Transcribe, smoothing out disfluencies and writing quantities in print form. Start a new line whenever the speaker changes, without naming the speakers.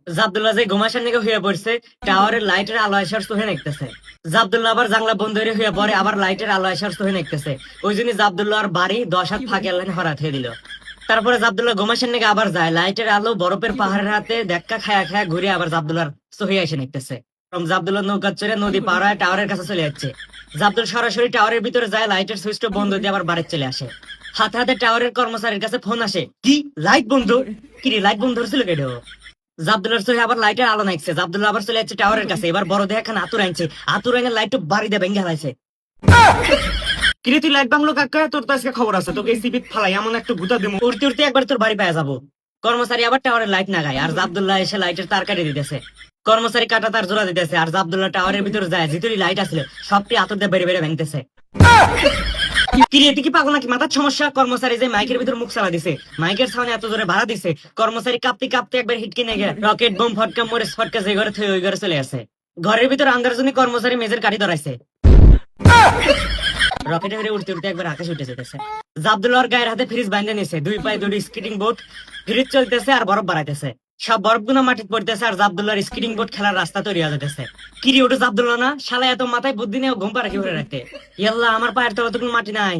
জাবদুল্লাহ যে ঘুমাসার নিকে হয়ে পড়ছে, টাওয়ারের লাইটের আলো আসার সোহে দেখতেছে। জাবদুল্লাহ আবার জানলা বন্ধ হয়ে পড়ে, আবার লাইটের আলো আসার সোহে দেখতেছে। ওই জন্য জাবদুল্লাহর বাড়ি 10 হাত ফাঁকে লাইন হরাত হয়ে দিল। তারপরে জাবদুল্লাহ ঘুমাসার নিকে আবার যায়, লাইটের আলো বরফের পাহাড়ের হাতে দেখা খায়া খায়া ঘুরে আবার জাবদুল্লাহর সোহে এসে দেখতেছে। জাবদুল্লাহ নৌকা চড়ে নদী পার হয়ে টাওয়ারের কাছে চলে যাচ্ছে। জাবদুল সরাসরি টাওয়ারের ভিতরে যায়, লাইটের সুইচটা বন্ধ দিয়ে আবার বাড়ি চলে আসে। হাতে হাতে টাওয়ারের কর্মচারীর কাছে ফোন আসে, কি লাইট বন্ধ? কি রে, লাইট বন্ধ হচ্ছিল কেন? জাবদুল্লার চোখে আবার লাইটের আলো নাইছে। জাবদুল্লাহ আবার চলে যাচ্ছে টাওয়ারের কাছে। এবার বড় দেখে খান আতুর আনছে, আতুর আইনের লাইট বাড়ি দিয়ে ভেঙে হালাইছে। কিরে তুই লাইট বাংলো কাকা, তোর তো আজকে খবর আছে, তোকে সিপিট ফালাই এমন একটা গুতা দেবো, উড়তে উড়তে একবার তোর বাড়ি পাওয়া যাবো। কর্মচারী আবার টাওয়ারের লাইট নাগায়, আর জাবদুল্লাহ এসে লাইটের তার কাটিয়ে দিতেছে। কর্মচারী কাটা তার জোড়া দিতেছে, আর জাবদুল্লাহ টাওয়ারের ভিতরে যায়, যেতুরি লাইট আসলে সবটি আতর দিয়ে বেড়ে বেড়ে ভেঙতেছে। কিরে তুই কি পাগল নাকি, মাথার সমস্যা? কর্মচারী যে মাইকের ভিতর মুখ চালা দিছে, মাইকের সামনে এত জোরে ভাড়া দিছে, কর্মচারী কাঁপতে কাঁপতে একবার হিটকে নেগে রকেট বোম ফটকা মরে ফটকা যে ঘরে থই ওই ঘরে চলে আসে। ঘরের ভিতর আন্দার জন্য কর্মচারী মেজের কাঠি ধরাইছে। রকেটে করে উঠতে উঠতে একবার আকাশে উঠে যেতেছে। জাবদুল্লাহর গায়ের হাতে ফ্রিজ বাইন্ধে নিছে, দুই পায়ে দুটি স্কেটিং বোর্ড, ফ্রিজ চলতেছে আর বরফ বাড়াইতেছে। সব বরফ গুনা মাটিতে পড়তেছে, আর জাবদুল্লাহর স্কেটিং বোর্ড খেলার রাস্তা তৈরি হয়ে যেতেছে। কিরি ওটা জাবদুল্লাহ না? শালা এত মাথায় বুদ্ধি নেই, ঘুম পাড়া কি ভরে রাখতে। ইয়াল্লাহ, আমার পায়ের তলা মাটি নাই।